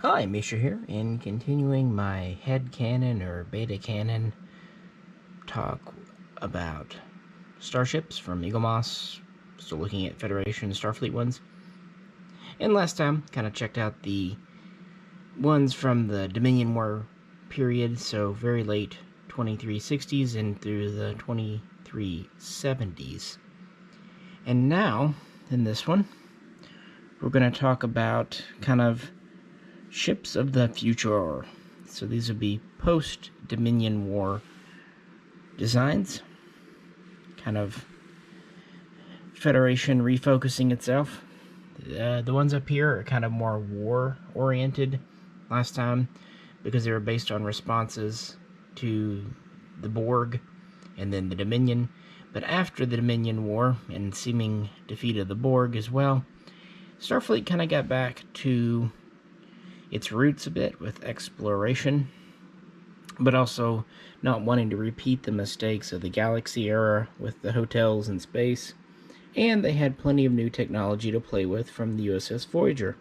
Hi, Misha here, and continuing my head canon or beta canon talk about starships from Eagle Moss, still looking at Federation Starfleet ones. And last time, kind of checked out the ones from the Dominion War period, so very late 2360s and through the 2370s. And now, in this one, we're going to talk about kind of ships of the future. So these would be post-Dominion War designs. Kind of Federation refocusing itself. The ones up here are kind of more war-oriented last time because they were based on responses to the Borg and then the Dominion. But after the Dominion War and seeming defeat of the Borg as well, Starfleet kind of got back to its roots a bit with exploration, but also not wanting to repeat the mistakes of the Galaxy era with the hotels in space, and they had plenty of new technology to play with from the USS Voyager.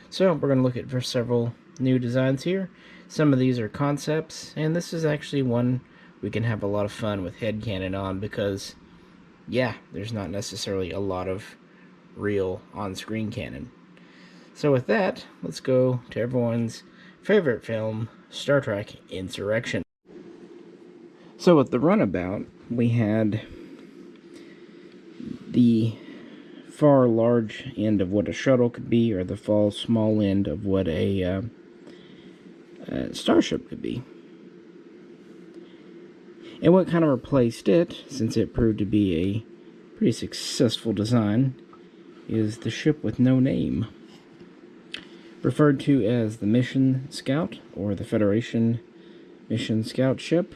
So we're going to look at several new designs here. Some of these are concepts, and this is actually one we can have a lot of fun with headcanon on because, yeah, there's not necessarily a lot of real on-screen canon. So with that, let's go to everyone's favorite film, Star Trek Insurrection. So with the runabout, we had the far large end of what a shuttle could be, or the far small end of what a starship could be. And what kind of replaced it, since it proved to be a pretty successful design, is the ship with no name, referred to as the Mission Scout, or the Federation Mission Scout ship.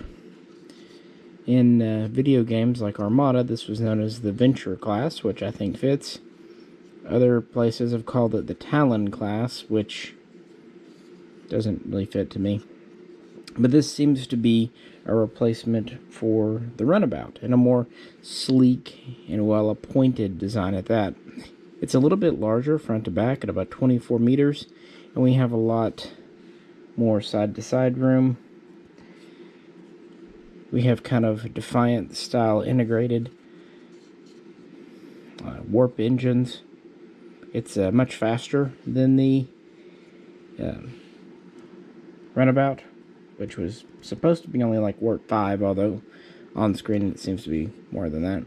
In video games like Armada, this was known as the Venture class, which I think fits. Other places have called it the Talon class, which doesn't really fit to me. But this seems to be a replacement for the runabout, and a more sleek and well-appointed design at that. It's a little bit larger front to back at about 24 meters, and we have a lot more side-to-side room. We have kind of Defiant style integrated warp engines. It's much faster than the runabout, which was supposed to be only like warp 5, although on screen it seems to be more than that.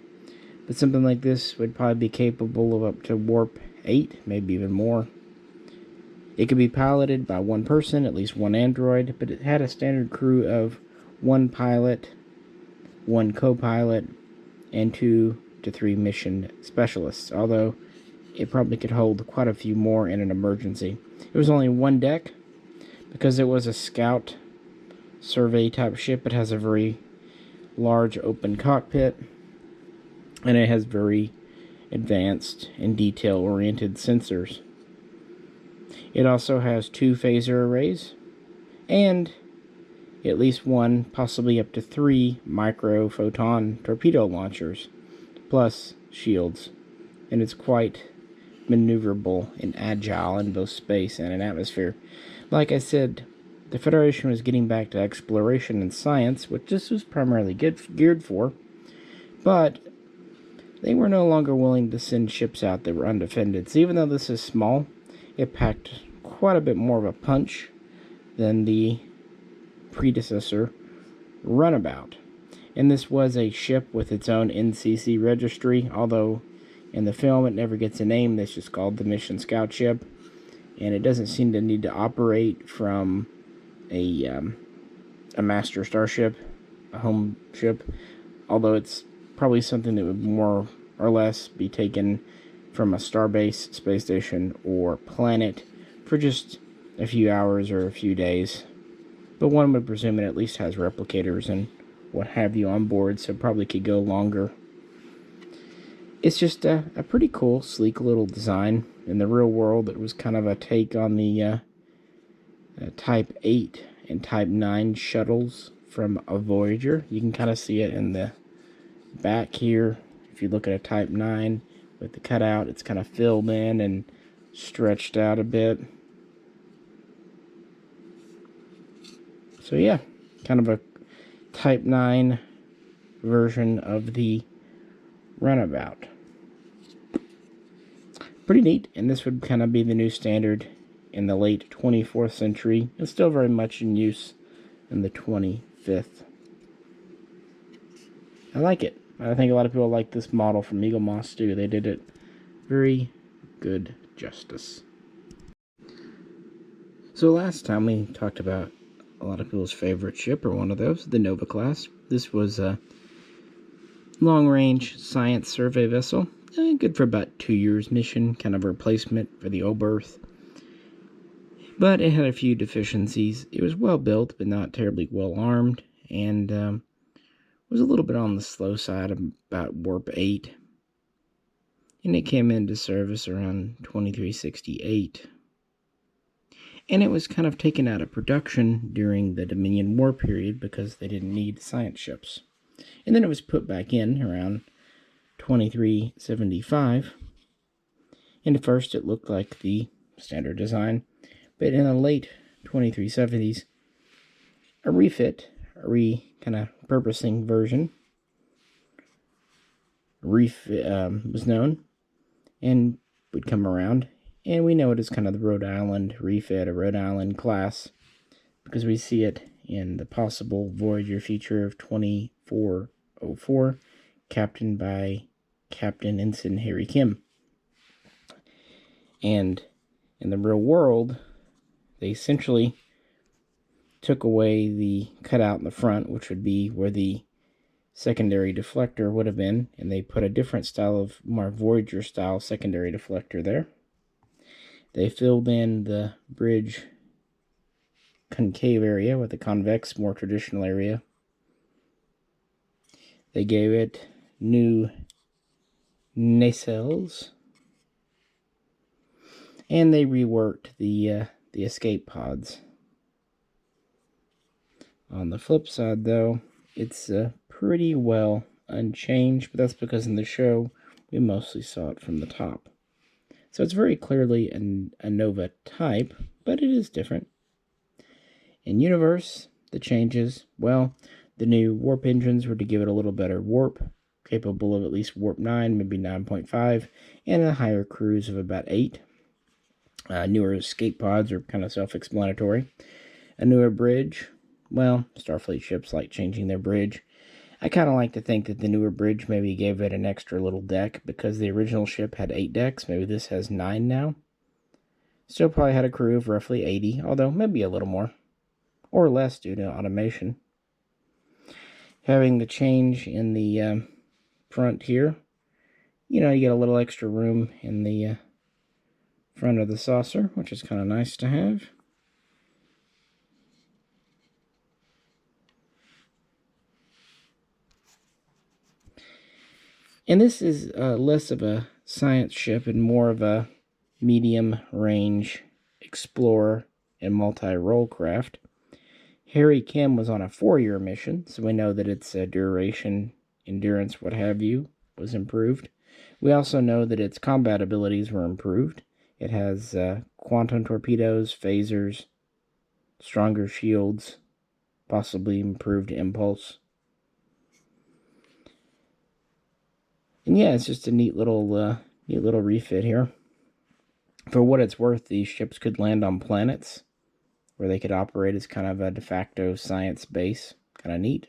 But something like this would probably be capable of up to warp 8, maybe even more. It could be piloted by one person, at least one android, but it had a standard crew of one pilot, one co-pilot, and 2 to 3 mission specialists, although it probably could hold quite a few more in an emergency. It was only one deck, because it was a scout survey type ship. It has a very large open cockpit, and it has very advanced and detail-oriented sensors. It also has 2 phaser arrays, and at least 1, possibly up to 3 micro-photon torpedo launchers, plus shields, and it's quite maneuverable and agile in both space and in atmosphere. Like I said, the Federation was getting back to exploration and science, which this was primarily geared for, but they were no longer willing to send ships out that were undefended. So even though this is small, it packed quite a bit more of a punch than the predecessor runabout. And this was a ship with its own NCC registry, although in the film it never gets a name. It's just called the Mission Scout ship, and it doesn't seem to need to operate from a master starship, a home ship, although it's probably something that would more or less be taken from a starbase, space station, or planet for just a few hours or a few days. But one would presume it at least has replicators and what have you on board, so probably could go longer. It's just a pretty cool, sleek little design. In the real world, it was kind of a take on the Type 8 and Type 9 shuttles from a Voyager. You can kind of see it in the back here. If you look at a Type 9 with the cutout, it's kind of filled in and stretched out a bit. So yeah, kind of a Type 9 version of the runabout. Pretty neat, and this would kind of be the new standard in the late 24th century. It's still very much in use in the 25th. I like it. I think a lot of people like this model from Eagle Moss too. They did it very good justice. So last time we talked about a lot of people's favorite ship, or one of those, the Nova class. This was a long-range science survey vessel. Good for about 2 years mission, kind of a replacement for the Oberth. But it had a few deficiencies. It was well built, but not terribly well armed, and was a little bit on the slow side, about warp 8. And it came into service around 2368. And it was kind of taken out of production during the Dominion War period because they didn't need science ships. And then it was put back in around 2375. And at first it looked like the standard design, but in the late 2370s, a refit, kind of purposing version, was known and would come around. And we know it as kind of the Rhode Island refit, a Rhode Island class, because we see it in the possible Voyager feature of 2404, captained by Captain Ensign Harry Kim. And in the real world, they essentially took away the cutout in the front, which would be where the secondary deflector would have been, and they put a different style of, more Voyager style secondary deflector there. They filled in the bridge concave area with a convex, more traditional area. They gave it new nacelles, and they reworked the escape pods. On the flip side, though, it's pretty well unchanged, but that's because in the show we mostly saw it from the top. So it's very clearly a Nova type, but it is different. In universe, the changes, well, the new warp engines were to give it a little better warp, capable of at least warp 9, maybe 9.5, and a higher cruise of about 8. Newer escape pods are kind of self-explanatory. A newer bridge, well, Starfleet ships like changing their bridge. I kind of like to think that the newer bridge maybe gave it an extra little deck, because the original ship had 8 decks. Maybe this has 9 now. Still probably had a crew of roughly 80, although maybe a little more, or less due to automation. Having the change in the front here, you get a little extra room in the front of the saucer, which is kind of nice to have. And this is less of a science ship and more of a medium-range explorer and multi-role craft. Harry Kim was on a 4-year mission, so we know that its duration, endurance, what have you, was improved. We also know that its combat abilities were improved. It has quantum torpedoes, phasers, stronger shields, possibly improved impulse. And yeah, it's just a neat little refit here. For what it's worth, these ships could land on planets where they could operate as kind of a de facto science base. Kind of neat.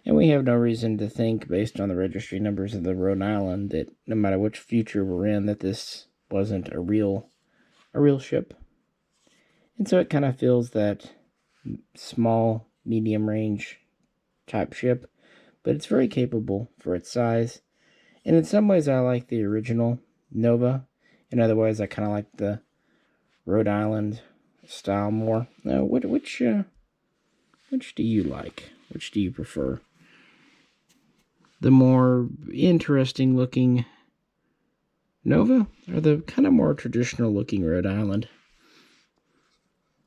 And we have no reason to think, based on the registry numbers of the Rhode Island, that no matter which future we're in, that this wasn't a real ship. And so it kind of feels that small, medium-range type ship, but it's very capable for its size. And in some ways, I like the original Nova. In other ways, I kind of like the Rhode Island style more. Now, which do you like? Which do you prefer? The more interesting looking Nova, or the kind of more traditional looking Rhode Island?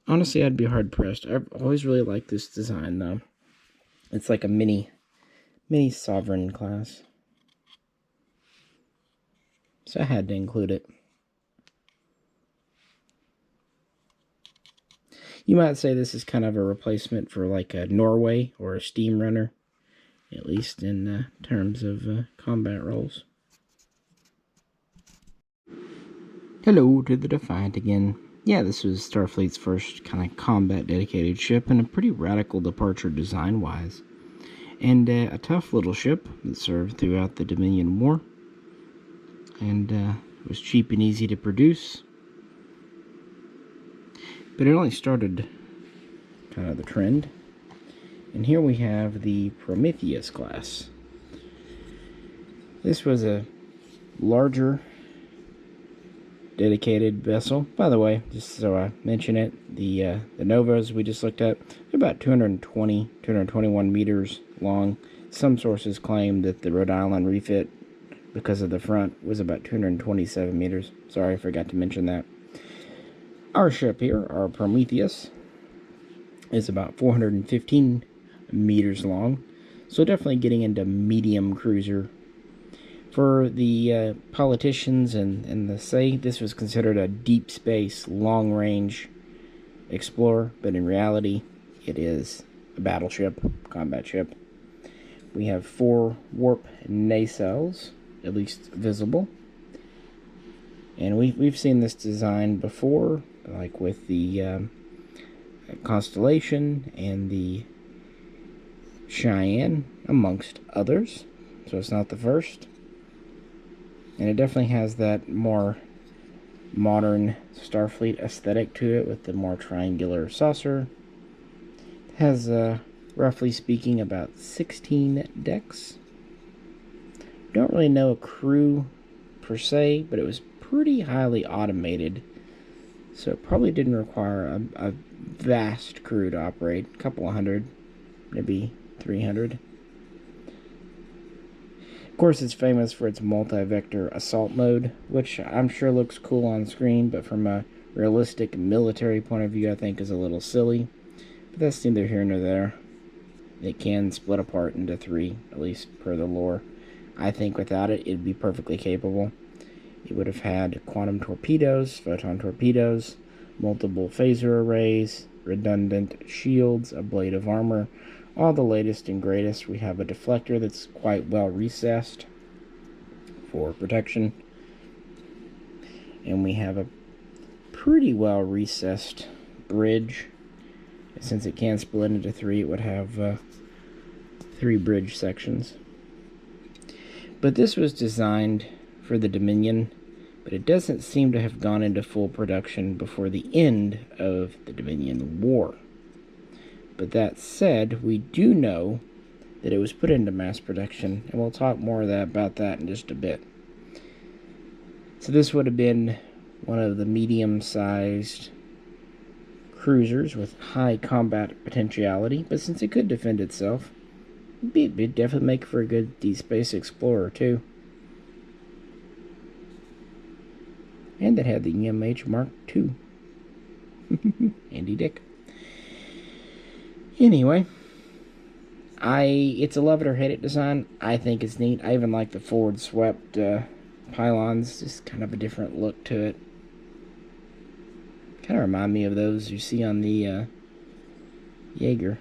Honestly, I'd be hard pressed. I've always really liked this design, though. It's like a mini sovereign class. So I had to include it. You might say this is kind of a replacement for like a Norway or a steam runner, at least in terms of combat roles. Hello to the Defiant again. Yeah, this was Starfleet's first kind of combat-dedicated ship, and a pretty radical departure design-wise. And a tough little ship that served throughout the Dominion War, and was cheap and easy to produce. But it only started kind of the trend. And here we have the Prometheus class. This was a larger dedicated vessel. By the way, just so I mention it, the Novas we just looked at, they're about 221 meters long. Some sources claim that the Rhode Island refit, because of the front, was about 227 meters. Sorry, I forgot to mention that. Our ship here, our Prometheus, is about 415 meters long, so definitely getting into medium cruiser. For the politicians and the say, this was considered a deep space, long-range explorer, but in reality, it is a battleship, combat ship. We have 4 warp nacelles, at least visible. And we've seen this design before, like with the Constellation and the Cheyenne, amongst others. So it's not the first. And it definitely has that more modern Starfleet aesthetic to it, with the more triangular saucer. It has, roughly speaking, about 16 decks. Don't really know a crew per se, but it was pretty highly automated, so it probably didn't require a vast crew to operate. A couple of hundred, maybe 300. Of course, it's famous for its multi-vector assault mode, which I'm sure looks cool on screen, but from a realistic military point of view, I think is a little silly. But that's neither here nor there. It can split apart into 3, at least per the lore. I think without it, it'd be perfectly capable. It would have had quantum torpedoes, photon torpedoes, multiple phaser arrays, redundant shields, a blade of armor, all the latest and greatest. We have a deflector that's quite well recessed for protection. And we have a pretty well recessed bridge. Since it can split into 3, it would have 3 bridge sections. But this was designed for the Dominion, but it doesn't seem to have gone into full production before the end of the Dominion War. But that said, we do know that it was put into mass production, and we'll talk more about that in just a bit. So this would have been one of the medium-sized cruisers with high combat potentiality, but since it could defend itself, it'd definitely make for a good deep space explorer too. And it had the EMH Mark II. Andy Dick. Anyway, it's a love it or hate it design. I think it's neat. I even like the forward swept pylons. Just kind of a different look to it. Kind of remind me of those you see on the Jaeger.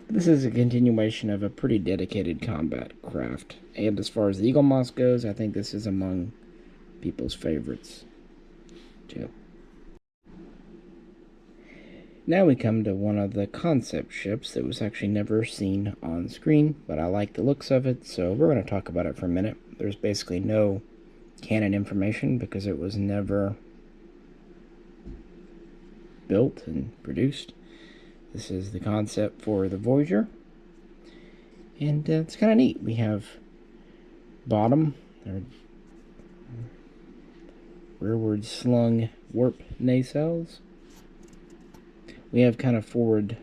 This is a continuation of a pretty dedicated combat craft. And as far as the Eagle Moss goes, I think this is among people's favorites too. Now we come to one of the concept ships that was actually never seen on screen, but I like the looks of it, so we're going to talk about it for a minute. There's basically no canon information because it was never built and produced. This is the concept for the Voyager, and it's kind of neat. We have bottom, or rearward slung warp nacelles. We have kind of forward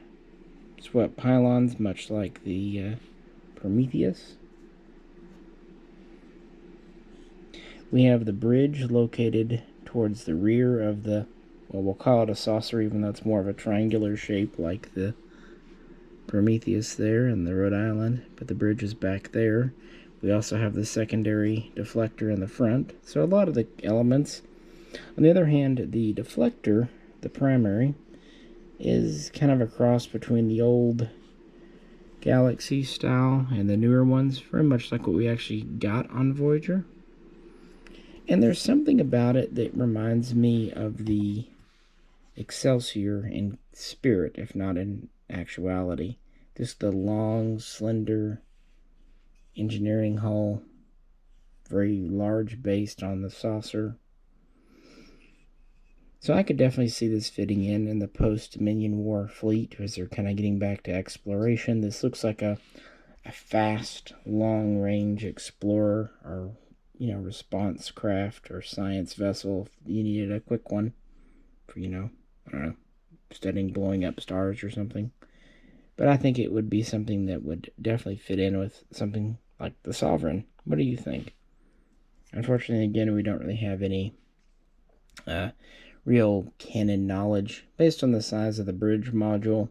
swept pylons, much like the Prometheus. We have the bridge located towards the rear of the, well, we'll call it a saucer, even though it's more of a triangular shape like the Prometheus there and the Rhode Island, but the bridge is back there. We also have the secondary deflector in the front, so a lot of the elements. On the other hand, the deflector, the primary, is kind of a cross between the old Galaxy style and the newer ones, very much like what we actually got on Voyager. And there's something about it that reminds me of the Excelsior in spirit, if not in actuality. Just the long, slender engineering hull, very large based on the saucer. So I could definitely see this fitting in the post-Dominion War fleet as they're kind of getting back to exploration. This looks like a fast, long-range explorer or, response craft or science vessel if you needed a quick one for, I don't know, studying blowing up stars or something. But I think it would be something that would definitely fit in with something like the Sovereign. What do you think? Unfortunately, again, we don't really have any real canon knowledge. Based on the size of the bridge module,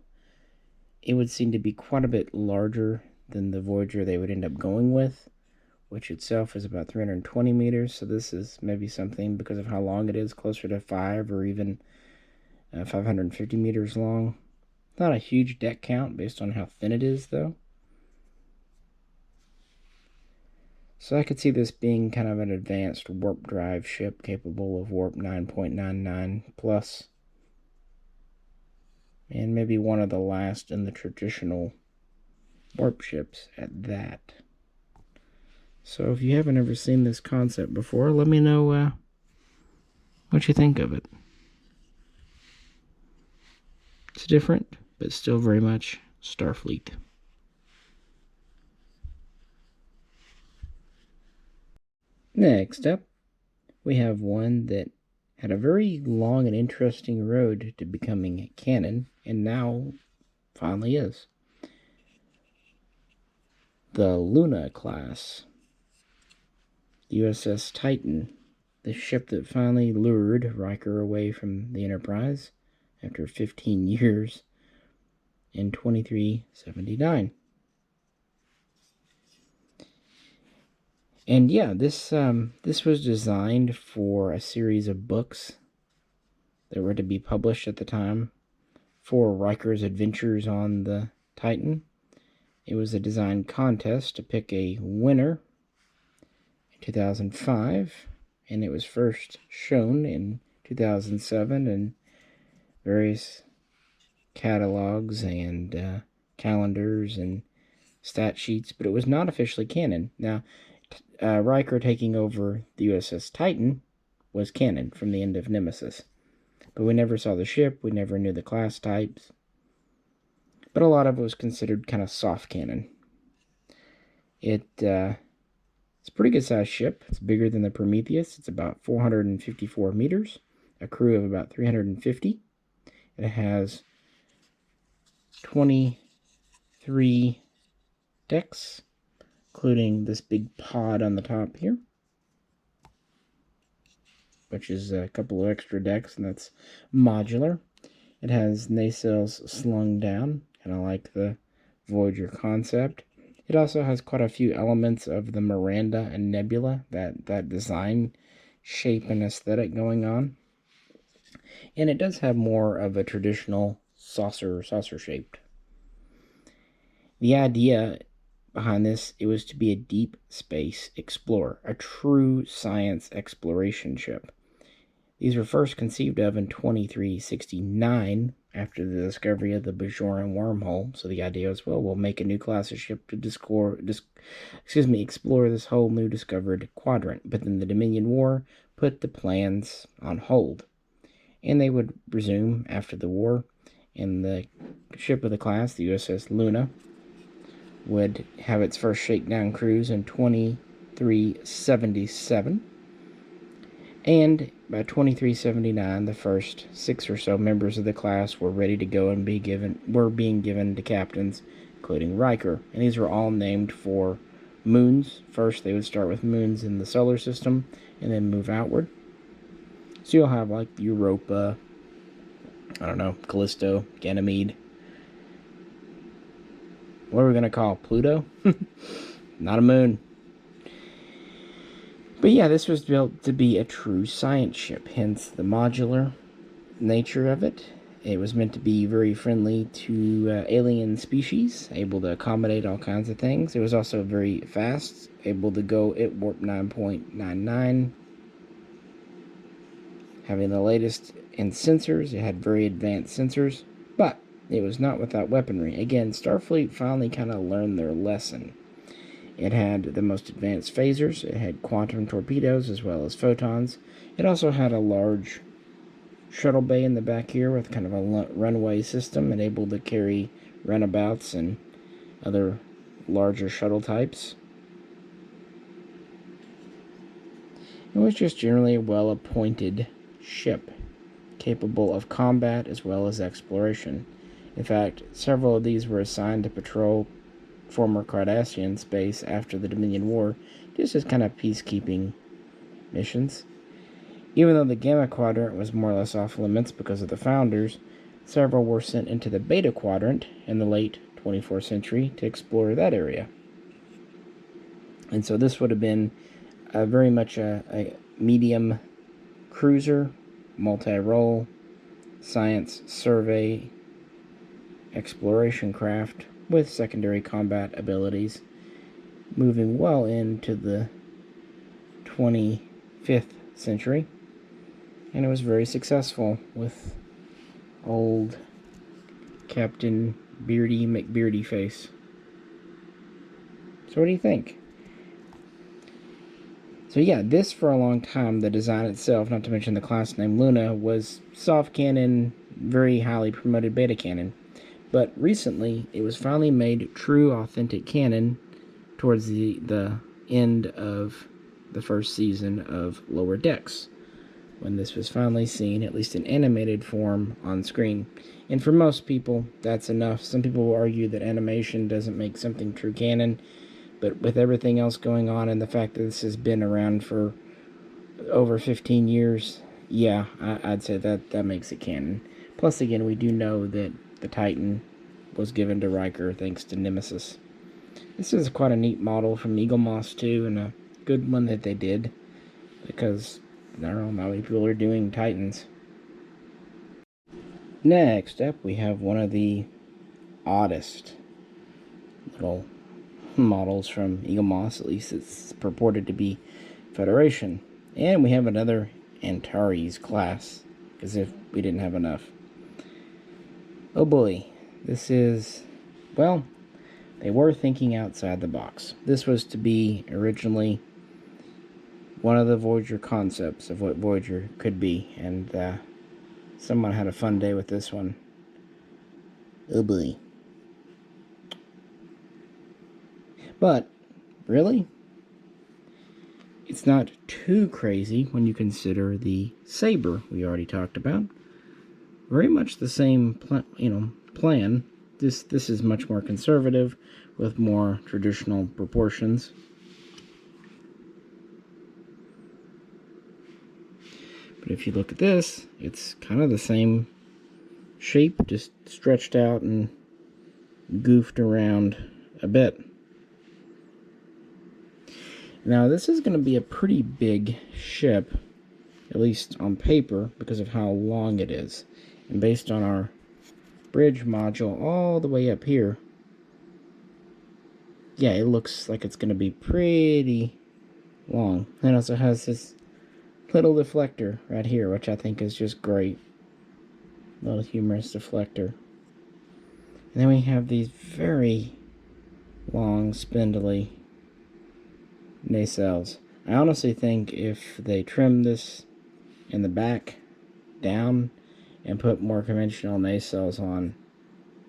it would seem to be quite a bit larger than the Voyager they would end up going with, which itself is about 320 meters. So this is maybe something, because of how long it is, closer to 5 or even 550 meters long. Not a huge deck count based on how thin it is, though. So I could see this being kind of an advanced warp drive ship capable of warp 9.99 plus. And maybe one of the last in the traditional warp ships at that. So if you haven't ever seen this concept before, let me know what you think of it. It's different, but still very much Starfleet. Next up, we have one that had a very long and interesting road to becoming canon, and now finally is. The Luna class, USS Titan, the ship that finally lured Riker away from the Enterprise after 15 years in 2379. And yeah, this was designed for a series of books that were to be published at the time for Riker's adventures on the Titan. It was a design contest to pick a winner in 2005, and it was first shown in 2007 in various catalogs and calendars and stat sheets, but it was not officially canon. Now, Riker taking over the USS Titan was canon from the end of Nemesis. But we never saw the ship, we never knew the class types. But a lot of it was considered kind of soft canon. It's a pretty good sized ship. It's bigger than the Prometheus. It's about 454 meters, a crew of about 350. It has 23 decks, including this big pod on the top here, which is a couple of extra decks, and that's modular. It has nacelles slung down, kind of like the Voyager concept. It also has quite a few elements of the Miranda and Nebula, that design, shape, and aesthetic going on. And it does have more of a traditional saucer-shaped. The idea behind this, it was to be a deep space explorer, a true science exploration ship. These were first conceived of in 2369 after the discovery of the Bajoran wormhole. So the idea was, well, we'll make a new class of ship to explore this whole new discovered quadrant. But then the Dominion War put the plans on hold, and they would resume after the war. And the ship of the class, the USS Luna, would have its first shakedown cruise in 2377. And by 2379, the first 6 or so members of the class were ready to go and were being given to captains, including Riker. And these were all named for moons. First, they would start with moons in the solar system and then move outward. So you'll have like Europa, Callisto, Ganymede. What are we going to call Pluto? Not a moon. But yeah, this was built to be a true science ship, hence the modular nature of it. It was meant to be very friendly to alien species, able to accommodate all kinds of things. It was also very fast, able to go at warp 9.99. Having the latest in sensors, it had very advanced sensors, but it was not without weaponry. Again, Starfleet finally kind of learned their lesson. It had the most advanced phasers, it had quantum torpedoes as well as photons. It also had a large shuttle bay in the back here with kind of a runway system and able to carry runabouts and other larger shuttle types. It was just generally a well-appointed ship, capable of combat as well as exploration. In fact, several of these were assigned to patrol former Cardassian space after the Dominion War, just as kind of peacekeeping missions. Even though the Gamma Quadrant was more or less off limits because of the Founders, several were sent into the Beta Quadrant in the late 24th century to explore that area. And so this would have been very much a medium cruiser, multi-role, science survey, exploration craft with secondary combat abilities, moving well into the 25th century. And it was very successful with old Captain Beardy McBeardyface. So what do you think? So yeah, this for a long time, the design itself, not to mention the class name Luna, was soft canon, very highly promoted beta canon. But recently, it was finally made true, authentic canon towards the end of the first season of Lower Decks, when this was finally seen, at least in animated form, on screen. And for most people, that's enough. Some people will argue that animation doesn't make something true canon, but with everything else going on and the fact that this has been around for over 15 years, yeah, I'd say that makes it canon. Plus, again, we do know that the Titan was given to Riker thanks to Nemesis. This is quite a neat model from Eagle Moss too, and a good one that they did, because I don't know how many people are doing Titans. Next up, we have one of the oddest little models from Eagle Moss, at least it's purported to be Federation. And we have another Antares class, as if we didn't have enough. Oh boy, this is, well, they were thinking outside the box. This was to be originally one of the Voyager concepts of what Voyager could be, and someone had a fun day with this one. Oh boy. But, really, it's not too crazy when you consider the Saber we already talked about. Very much the same plan. This is much more conservative, with more traditional proportions. But if you look at this, it's kind of the same shape, just stretched out and goofed around a bit. Now, this is going to be a pretty big ship, at least on paper, because of how long it is. And based on our bridge module all the way up here, yeah, it looks like it's going to be pretty long. And it also has this little deflector right here, which I think is just great. Little humorous deflector. And then we have these very long, spindly nacelles. I honestly think if they trim this in the back down and put more conventional nacelles on,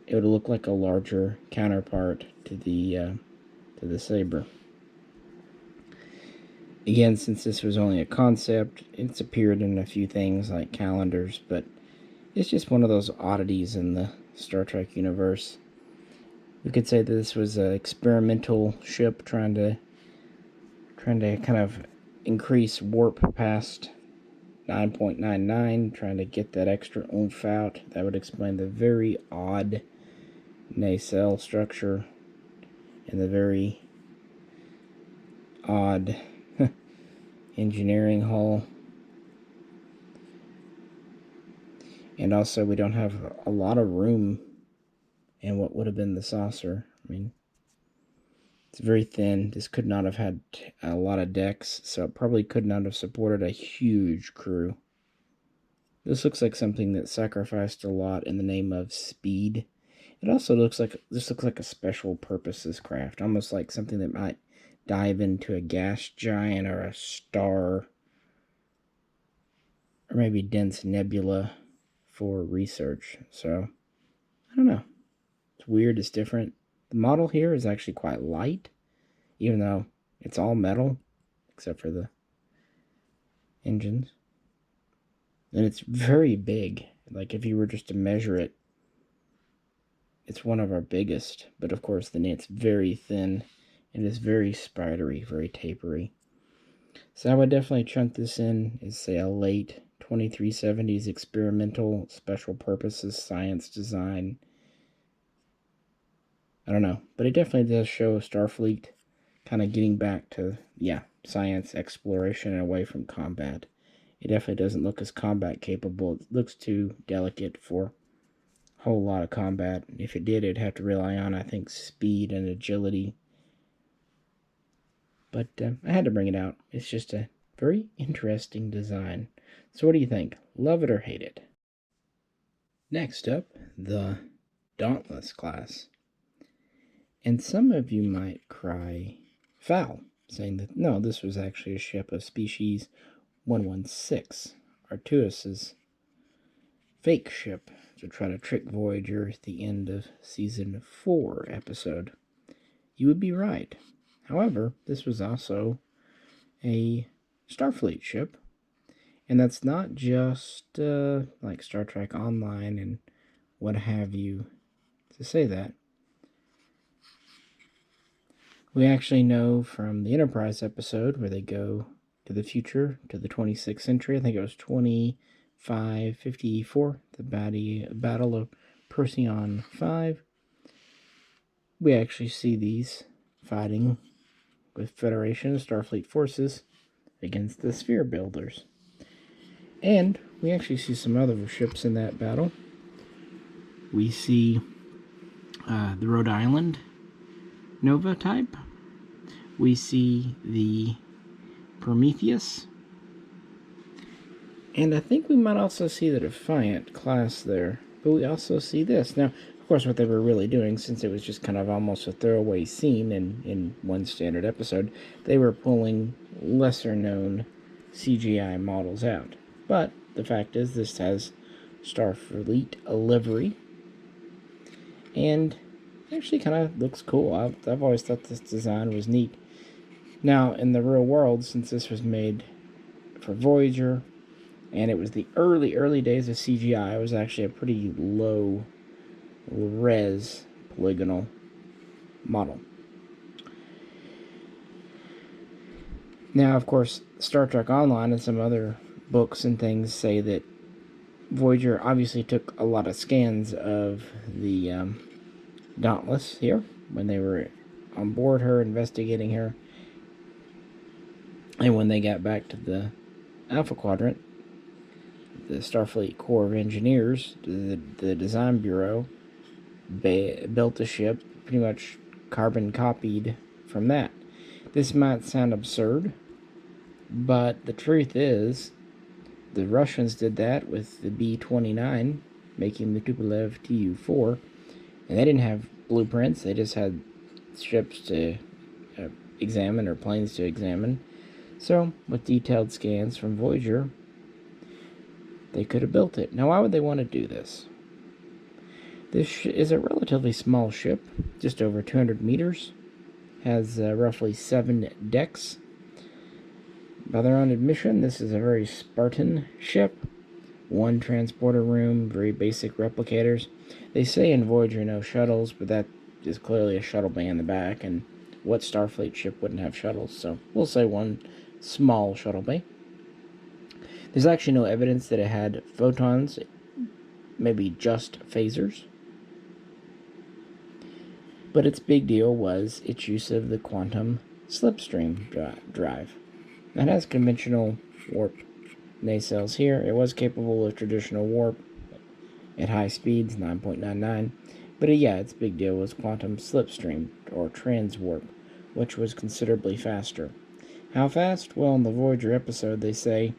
it would look like a larger counterpart to the Saber. Again, since this was only a concept, it's appeared in a few things like calendars, but it's just one of those oddities in the Star Trek universe. We could say that this was an experimental ship trying to kind of increase warp past 9.99, trying to get that extra oomph out. That would explain the very odd nacelle structure and the very odd engineering hull. And also, we don't have a lot of room in what would have been the saucer. I mean, it's very thin. This could not have had a lot of decks, so it probably could not have supported a huge crew. This looks like something that sacrificed a lot in the name of speed. It also looks like a special purposes craft, almost like something that might dive into a gas giant or a star, or maybe dense nebula for research. So, I don't know. It's weird, it's different. The model here is actually quite light, even though it's all metal, except for the engines. And it's very big. Like, if you were just to measure it, it's one of our biggest. But, of course, then it's very thin. And it's very spidery, very tapery. So I would definitely chunk this in as, say, a late 2370s experimental special purposes science design. I don't know. But it definitely does show Starfleet kind of getting back to, science exploration and away from combat. It definitely doesn't look as combat capable. It looks too delicate for a whole lot of combat. If it did, it'd have to rely on, I think, speed and agility. But I had to bring it out. It's just a very interesting design. So what do you think? Love it or hate it? Next up, the Dauntless class. And some of you might cry foul, saying that, no, this was actually a ship of species 116, Artuis's fake ship to try to trick Voyager at the end of Season 4 episode. You would be right. However, this was also a Starfleet ship, and that's not just like Star Trek Online and what have you to say that. We actually know from the Enterprise episode where they go to the future, to the 26th century. I think it was 2554, the Battle of Procyon 5. We actually see these fighting with Federation and Starfleet forces against the Sphere Builders. And we actually see some other ships in that battle. We see the Rhode Island Nova type. We see the Prometheus. And I think we might also see the Defiant class there. But we also see this. Now, of course, what they were really doing, since it was just kind of almost a throwaway scene in one standard episode, they were pulling lesser-known CGI models out. But the fact is, this has Starfleet livery. And it actually kind of looks cool. I've always thought this design was neat. Now, in the real world, since this was made for Voyager, and it was the early days of CGI, it was actually a pretty low res polygonal model. Now, of course, Star Trek Online and some other books and things say that Voyager obviously took a lot of scans of the Dauntless here when they were on board her, investigating her. And when they got back to the Alpha Quadrant, the Starfleet Corps of Engineers, the Design Bureau, built a ship pretty much carbon copied from that. This might sound absurd, but the truth is, the Russians did that with the B-29, making the Tupolev Tu-4, and they didn't have blueprints, they just had ships to examine, or planes to examine. So, with detailed scans from Voyager, they could have built it. Now, why would they want to do this? This is a relatively small ship, just over 200 meters, has roughly 7 decks. By their own admission, this is a very Spartan ship. 1 transporter room, very basic replicators. They say in Voyager no shuttles, but that is clearly a shuttle bay in the back, and what Starfleet ship wouldn't have shuttles? So we'll say 1 small shuttle bay. There's actually no evidence that it had photons, maybe just phasers. But its big deal was its use of the quantum slipstream drive. It has conventional warp nacelles here. It was capable of traditional warp. At high speeds, 9.99. But yeah, its big deal was quantum slipstream, or transwarp, which was considerably faster. How fast? Well, in the Voyager episode, they say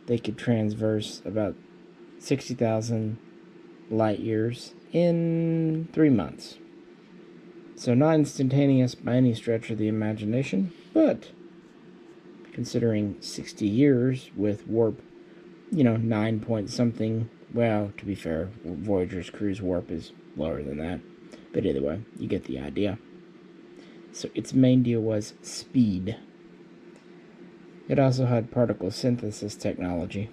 they could transverse about 60,000 light years in 3 months. So not instantaneous by any stretch of the imagination, but considering 60 years with warp, 9 point something. Well, to be fair, Voyager's cruise warp is lower than that. But either way, you get the idea. So its main deal was speed. It also had particle synthesis technology.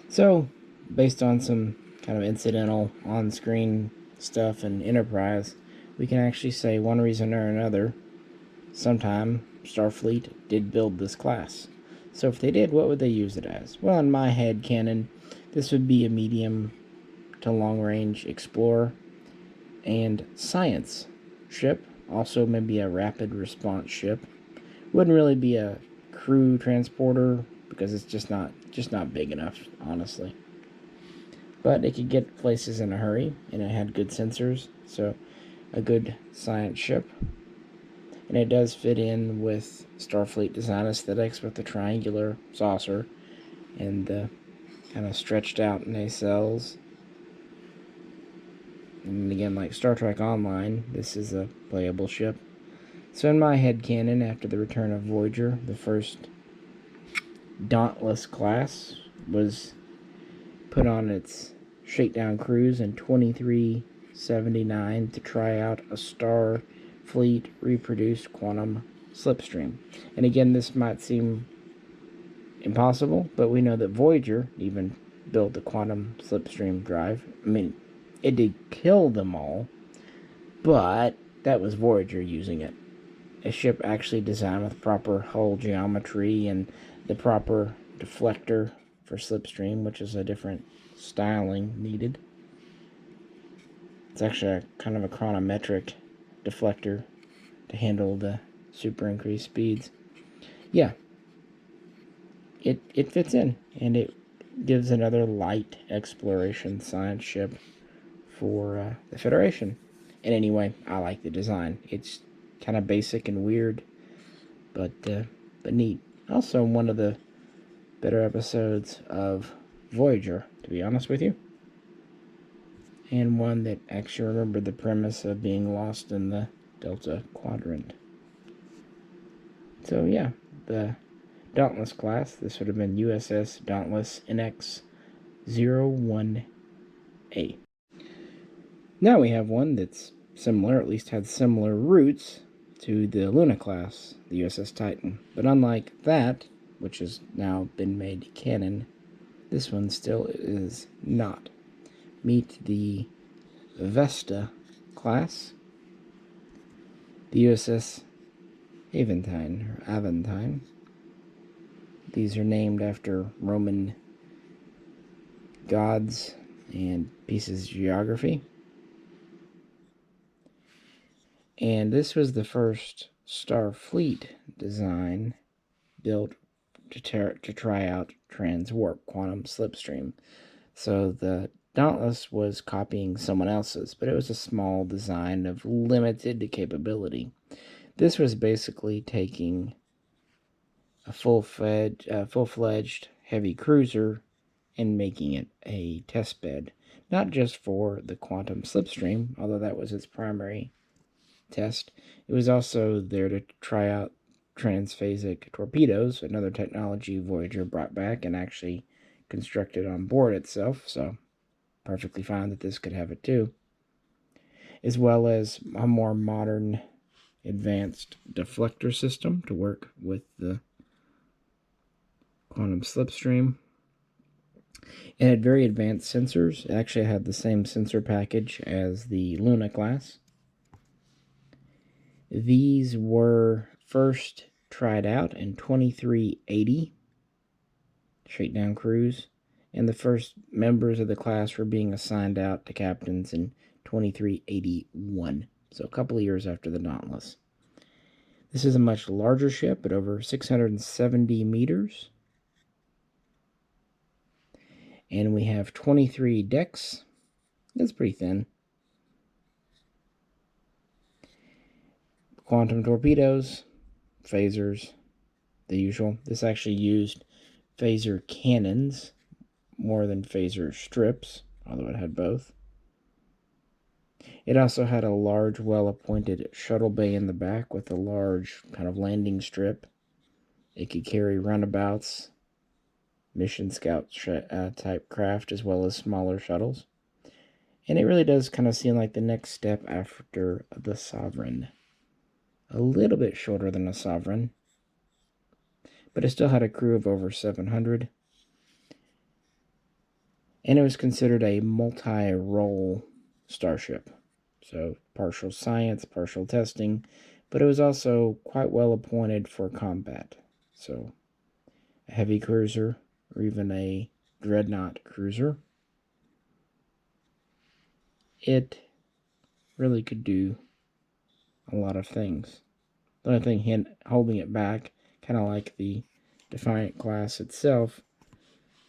So, based on some kind of incidental on-screen stuff in Enterprise, we can actually say one reason or another, sometime Starfleet did build this class. So if they did, what would they use it as? Well, in my head canon, this would be a medium to long-range explorer and science ship. Also maybe a rapid response ship. Wouldn't really be a crew transporter because it's just not big enough, honestly. But it could get places in a hurry, and it had good sensors, so a good science ship. And it does fit in with Starfleet design aesthetics with the triangular saucer and the kind of stretched out nacelles. And again, like Star Trek Online, this is a playable ship. So in my headcanon, after the return of Voyager, the first Dauntless class was put on its shakedown cruise in 2379 to try out a Starfleet reproduced quantum slipstream. And again, this might seem impossible, but we know that Voyager even built the quantum slipstream drive. I mean, it did kill them all, but that was Voyager using it. A ship actually designed with proper hull geometry and the proper deflector for slipstream, which is a different styling needed. It's actually a kind of a chronometric deflector to handle the super increased speeds. Yeah, it fits in, and it gives another light exploration science ship for the Federation. And anyway, I like the design. It's kind of basic and weird, but neat. Also, one of the better episodes of Voyager, to be honest with you. And one that actually remembered the premise of being lost in the Delta Quadrant. So yeah, the Dauntless class, this would have been USS Dauntless NX-01A. Now we have one that's similar, at least had similar roots to the Luna class, the USS Titan. But unlike that, which has now been made canon, this one still is not. Meet the Vesta class, the USS Aventine. These are named after Roman gods and pieces of geography. And this was the first Starfleet design built to try out transwarp, quantum slipstream. So the Dauntless was copying someone else's, but it was a small design of limited capability. This was basically taking a full-fledged heavy cruiser and making it a test bed, not just for the quantum slipstream, although that was its primary test. It was also there to try out transphasic torpedoes, another technology Voyager brought back and actually constructed on board itself, so perfectly fine that this could have it too, as well as a more modern advanced deflector system to work with the quantum slipstream. It had very advanced sensors. It actually had the same sensor package as the Luna class. These were first tried out in 2380, shakedown cruise, and the first members of the class were being assigned out to captains in 2381, so a couple of years after the Dauntless. This is a much larger ship at over 670 meters, And we have 23 decks. That's pretty thin. Quantum torpedoes, phasers, the usual. This actually used phaser cannons more than phaser strips, although it had both. It also had a large, well-appointed shuttle bay in the back with a large kind of landing strip. It could carry runabouts, mission scout type craft, as well as smaller shuttles. And it really does kind of seem like the next step after the Sovereign. A little bit shorter than a Sovereign, but it still had a crew of over 700. And it was considered a multi-role starship. So partial science, partial testing, but it was also quite well appointed for combat. So a heavy cruiser, or even a dreadnought cruiser. It really could do a lot of things. The only thing holding it back, kind of like the Defiant class itself,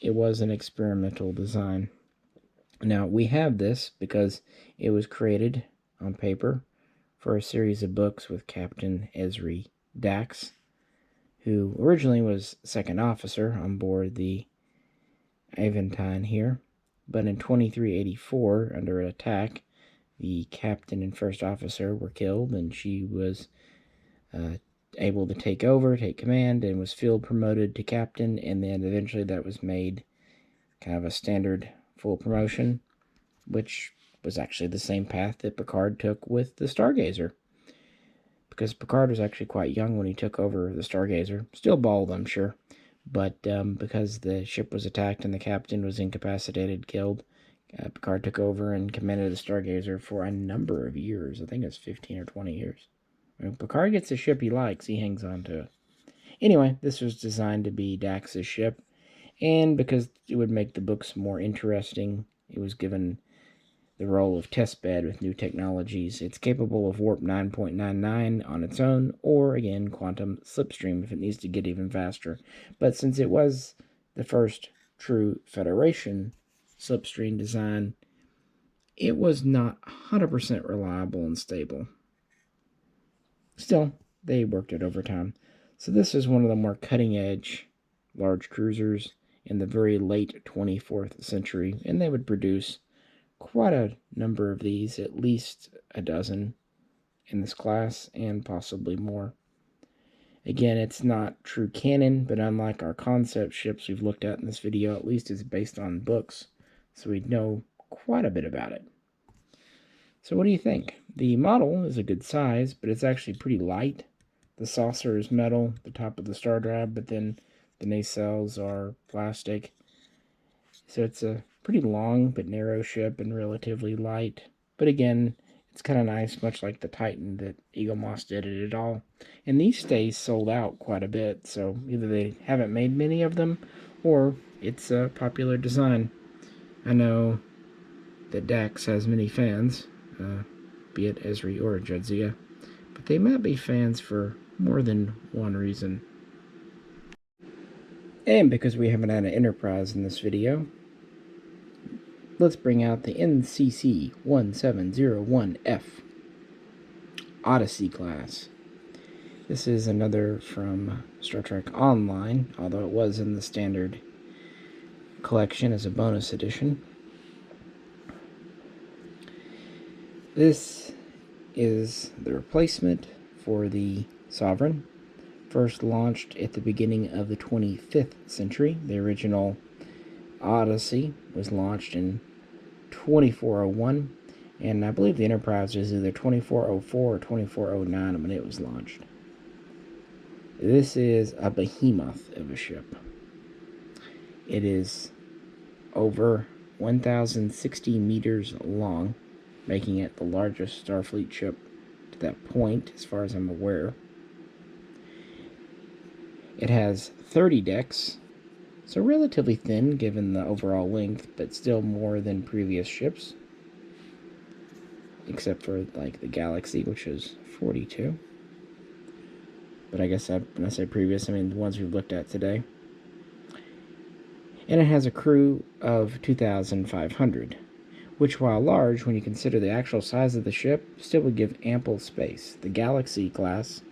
it was an experimental design. Now, we have this because it was created on paper for a series of books with Captain Ezri Dax, who originally was second officer on board the Aventine here, but in 2384, under an attack, the captain and first officer were killed, and she was able to take command, and was field promoted to captain, and then eventually that was made kind of a standard full promotion, which was actually the same path that Picard took with the Stargazer. Because Picard was actually quite young when he took over the Stargazer. Still bald, I'm sure. But because the ship was attacked and the captain was incapacitated, killed, Picard took over and commanded the Stargazer for a number of years. I think it's 15 or 20 years. When Picard gets a ship he likes, he hangs on to it. Anyway, this was designed to be Dax's ship. And because it would make the books more interesting, it was given the role of testbed with new technologies. It's capable of warp 9.99 on its own, or again, quantum slipstream if it needs to get even faster. But since it was the first true Federation slipstream design, it was not 100% reliable and stable. Still, they worked it over time. So this is one of the more cutting-edge large cruisers in the very late 24th century, and they would produce quite a number of these, at least a dozen in this class, and possibly more. Again, it's not true canon, but unlike our concept ships we've looked at in this video, at least it's based on books, so we know quite a bit about it. So what do you think? The model is a good size, but it's actually pretty light. The saucer is metal, the top of the star drive, but then the nacelles are plastic. So it's a pretty long but narrow ship and relatively light. But again, it's kind of nice, much like the Titan that Eagle Moss did it all. And these stays sold out quite a bit, so either they haven't made many of them, or it's a popular design. I know that Dax has many fans, be it Ezri or Jadzia, but they might be fans for more than one reason. And because we haven't had an Enterprise in this video, let's bring out the NCC-1701F Odyssey class. This is another from Star Trek Online, although it was in the standard collection as a bonus edition. This is the replacement for the Sovereign, first launched at the beginning of the 25th century. The original Odyssey was launched in 2401, and I believe the Enterprise was either 2404 or 2409 when it was launched. This is a behemoth of a ship. It is over 1,060 meters long, making it the largest Starfleet ship to that point, as far as I'm aware. It has 30 decks, so relatively thin given the overall length, but still more than previous ships. Except for, like, the Galaxy, which is 42. But I guess when I say previous, I mean the ones we've looked at today. And it has a crew of 2,500, which, while large when you consider the actual size of the ship, still would give ample space. The Galaxy class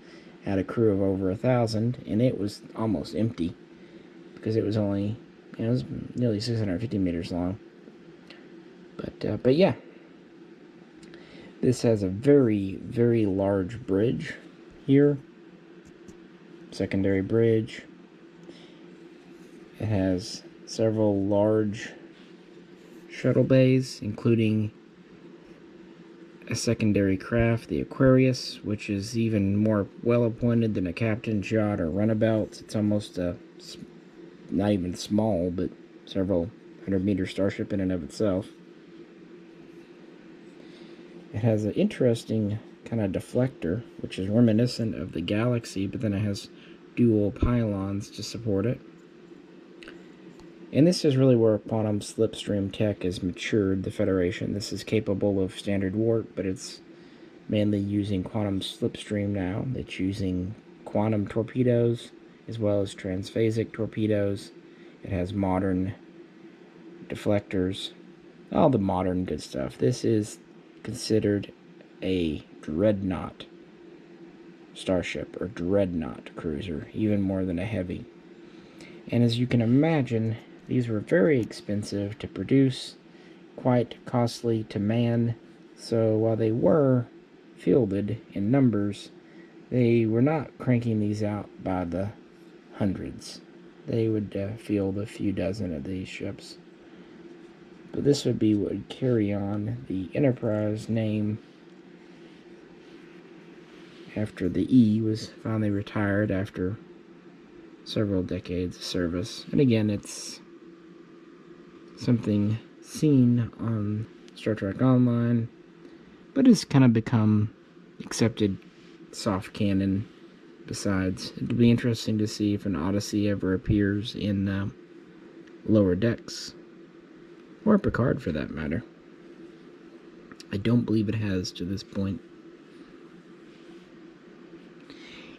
had a crew of over 1,000, and it was almost empty because it was only, it was nearly 650 meters long. But yeah, this has a very, very large bridge here, secondary bridge. It has several large shuttle bays, including a secondary craft, the Aquarius, which is even more well-appointed than a captain's yacht or runabout. It's almost a, not even small, but several 100-meter starship in and of itself. It has an interesting kind of deflector, which is reminiscent of the Galaxy, but then it has dual pylons to support it. And this is really where quantum slipstream tech has matured the Federation. This is capable of standard warp, but it's mainly using quantum slipstream now. It's using quantum torpedoes as well as transphasic torpedoes. It has modern deflectors, all the modern good stuff. This is considered a dreadnought starship or dreadnought cruiser, even more than a heavy. And as you can imagine, these were very expensive to produce, quite costly to man, so while they were fielded in numbers, they were not cranking these out by the hundreds. They would field a few dozen of these ships. But this would be what would carry on the Enterprise name after the E was finally retired after several decades of service. And again, it's something seen on Star Trek Online, but it's kind of become accepted soft canon. Besides, it'll be interesting to see if an Odyssey ever appears in Lower Decks, or Picard for that matter. I don't believe it has to this point.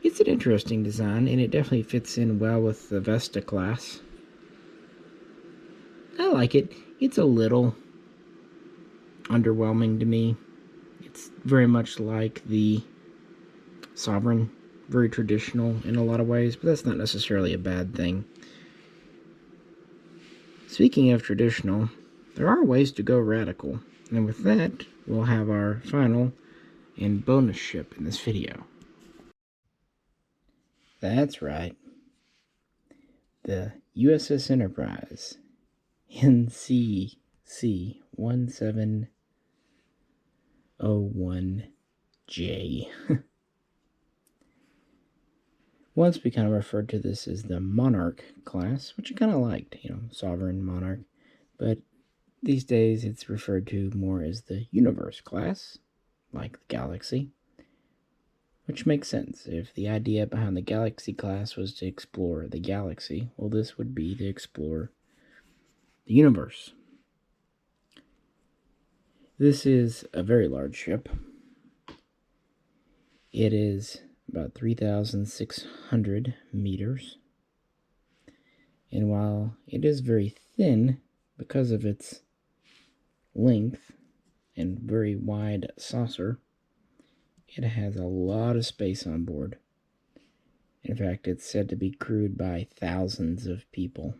It's an interesting design, and it definitely fits in well with the Vesta class. I like it. It's a little underwhelming to me. It's very much like the Sovereign, very traditional in a lot of ways, but that's not necessarily a bad thing. Speaking of traditional, there are ways to go radical, and with that, we'll have our final and bonus ship in this video. That's right. The USS Enterprise, NCC-1701J. Once we kind of referred to this as the Monarch class, which I kind of liked, Sovereign Monarch. But these days it's referred to more as the Universe class, like the Galaxy. Which makes sense. If the idea behind the Galaxy class was to explore the galaxy, well, this would be to explore the universe. This is a very large ship. It is about 3,600 meters. And while it is very thin because of its length and very wide saucer, it has a lot of space on board. In fact, it's said to be crewed by thousands of people.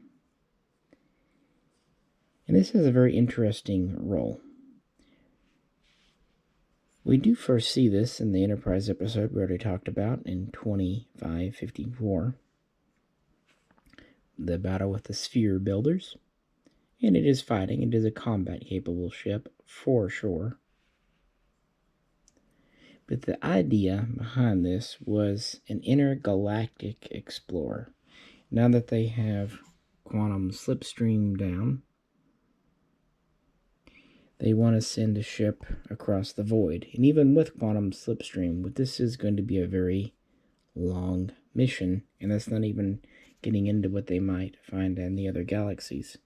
And this has a very interesting role. We do first see this in the Enterprise episode we already talked about in 2554. The battle with the Sphere Builders. And it is fighting. It is a combat-capable ship, for sure. But the idea behind this was an intergalactic explorer. Now that they have quantum slipstream down, they want to send a ship across the void. And even with quantum slipstream, this is going to be a very long mission. And that's not even getting into what they might find in the other galaxies.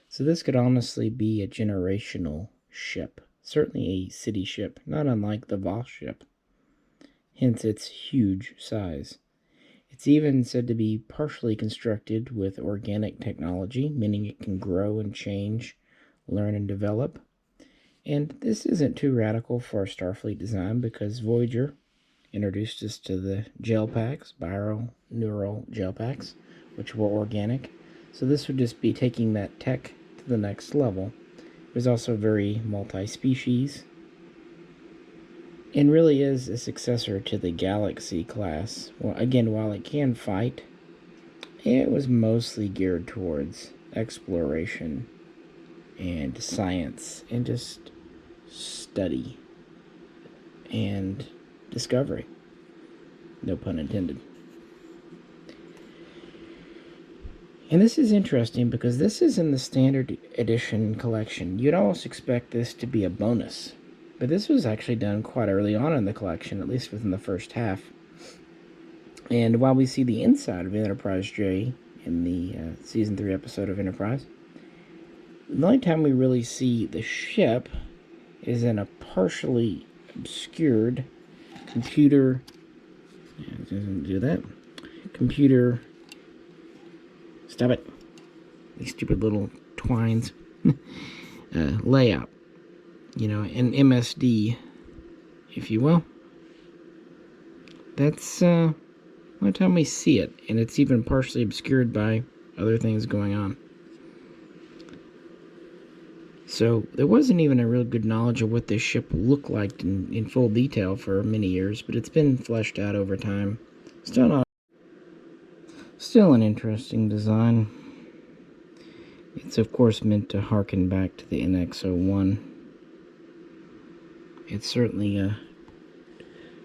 So this could honestly be a generational ship. Certainly a city ship, not unlike the Voss ship. Hence its huge size. It's even said to be partially constructed with organic technology, meaning it can grow and change, learn and develop. And this isn't too radical for a Starfleet design because Voyager introduced us to the gel packs, neural gel packs, which were organic. So this would just be taking that tech to the next level. It was also very multi-species, and really is a successor to the Galaxy class. Well, again, while it can fight, it was mostly geared towards exploration and science and just study and discovery. No pun intended. And this is interesting because this is in the standard edition collection. You'd almost expect this to be a bonus, but this was actually done quite early on in the collection, at least within the first half. And while we see the inside of Enterprise J in the Season 3 episode of Enterprise, the only time we really see the ship is in a partially obscured computer... Yeah, it doesn't do that. Computer... Stop it. These stupid little twines. Layout. You know, an MSD, if you will. That's the only time we see it, and it's even partially obscured by other things going on. So there wasn't even a real good knowledge of what this ship looked like in full detail for many years, but it's been fleshed out over time. Still an interesting design. It's of course meant to harken back to the NX-01. It's certainly a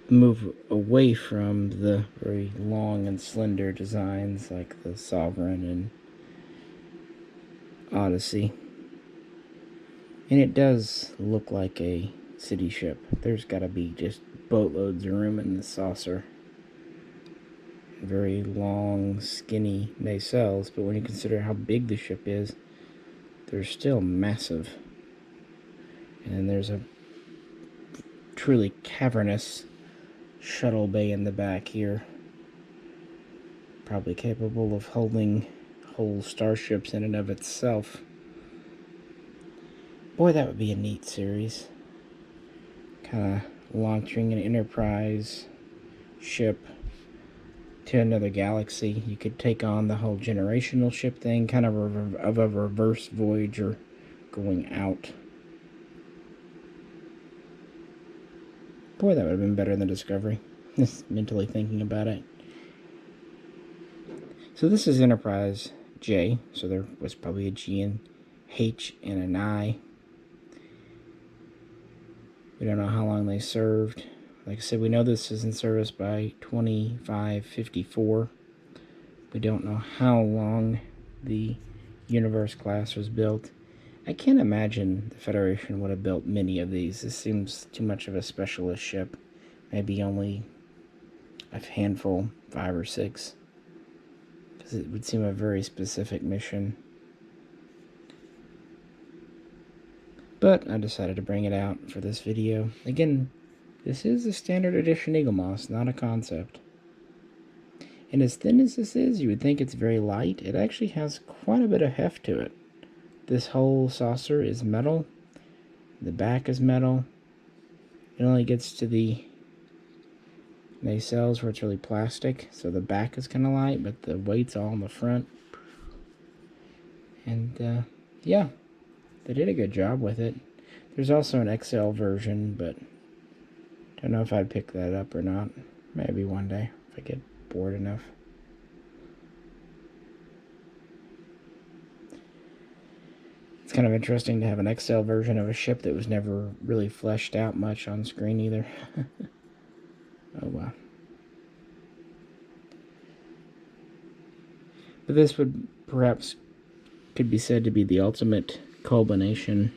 move away from the very long and slender designs like the Sovereign and Odyssey. And it does look like a city ship. There's got to be just boatloads of room in the saucer. Very long, skinny nacelles, but when you consider how big the ship is, they're still massive. And there's a truly cavernous shuttle bay in the back here, probably capable of holding whole starships in and of itself. Boy, that would be a neat series. Kind of launching an Enterprise ship to another galaxy. You could take on the whole generational ship thing, kind of a reverse Voyager going out. Boy, that would have been better than Discovery. Just mentally thinking about it. So this is Enterprise J, so there was probably a G and H and an I. We don't know how long they served. Like I said, we know this is in service by 2554. We don't know how long the Universe class was built. I can't imagine the Federation would have built many of these. This seems too much of a specialist ship. Maybe only a handful, 5 or 6. Because it would seem a very specific mission. But I decided to bring it out for this video. Again, this is a standard edition Eaglemoss, not a concept. And as thin as this is, you would think it's very light. It actually has quite a bit of heft to it. This whole saucer is metal. The back is metal. It only gets to the nacelles where it's really plastic. So the back is kind of light, but the weight's all in the front. And yeah, they did a good job with it. There's also an XL version, but don't know if I'd pick that up or not. Maybe one day if I get bored enough. It's kind of interesting to have an XL version of a ship that was never really fleshed out much on screen either. Oh wow. But this would perhaps could be said to be the ultimate culmination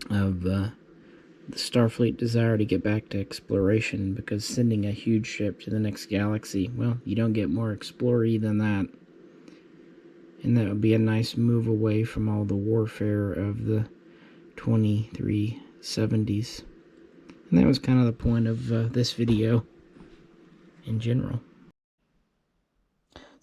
of the Starfleet desire to get back to exploration, because sending a huge ship to the next galaxy, well, you don't get more explory than that. And that would be a nice move away from all the warfare of the 2370s. And that was kind of the point of this video in general.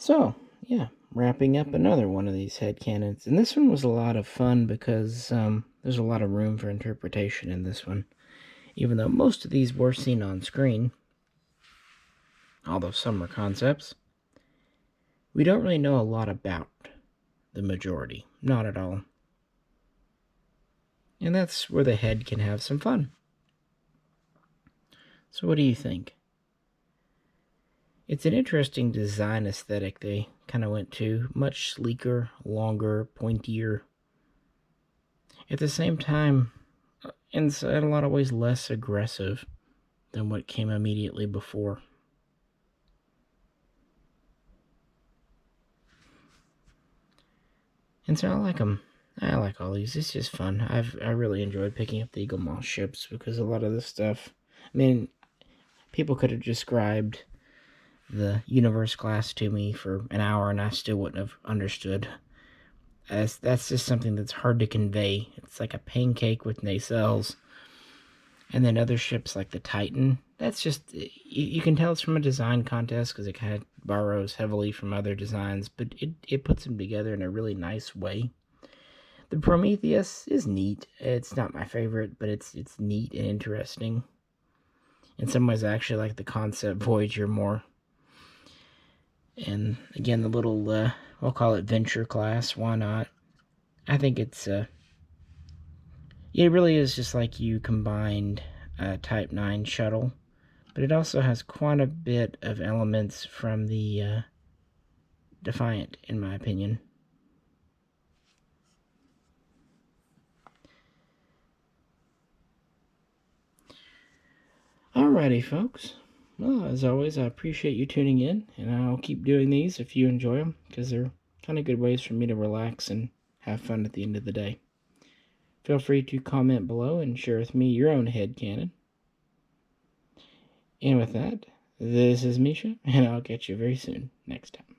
So, yeah, wrapping up another one of these headcanons. And this one was a lot of fun because there's a lot of room for interpretation in this one. Even though most of these were seen on screen, although some were concepts, we don't really know a lot about the majority. Not at all. And that's where the head can have some fun. So what do you think? It's an interesting design aesthetic they kind of went to. Much sleeker, longer, pointier. At the same time, in a lot of ways less aggressive than what came immediately before. And so I like them. I like all these. It's just fun. I really enjoyed picking up the Eagle Moss ships because a lot of this stuff, I mean, people could have described the universe class to me for an hour and I still wouldn't have understood. That's just something that's hard to convey. It's like a pancake with nacelles. And then other ships like the Titan, that's just, you can tell it's from a design contest because it kind of borrows heavily from other designs, but it puts them together in a really nice way. The Prometheus is neat. It's not my favorite, but it's neat and interesting. In some ways, I actually like the concept Voyager more. And again, the little, we'll call it Venture class, why not? I think it's, it really is just like you combined a Type 9 shuttle, but it also has quite a bit of elements from the Defiant, in my opinion. Alrighty, folks. Well, as always, I appreciate you tuning in, and I'll keep doing these if you enjoy them, because they're kind of good ways for me to relax and have fun at the end of the day. Feel free to comment below and share with me your own headcanon. And with that, this is Misha, and I'll catch you very soon next time.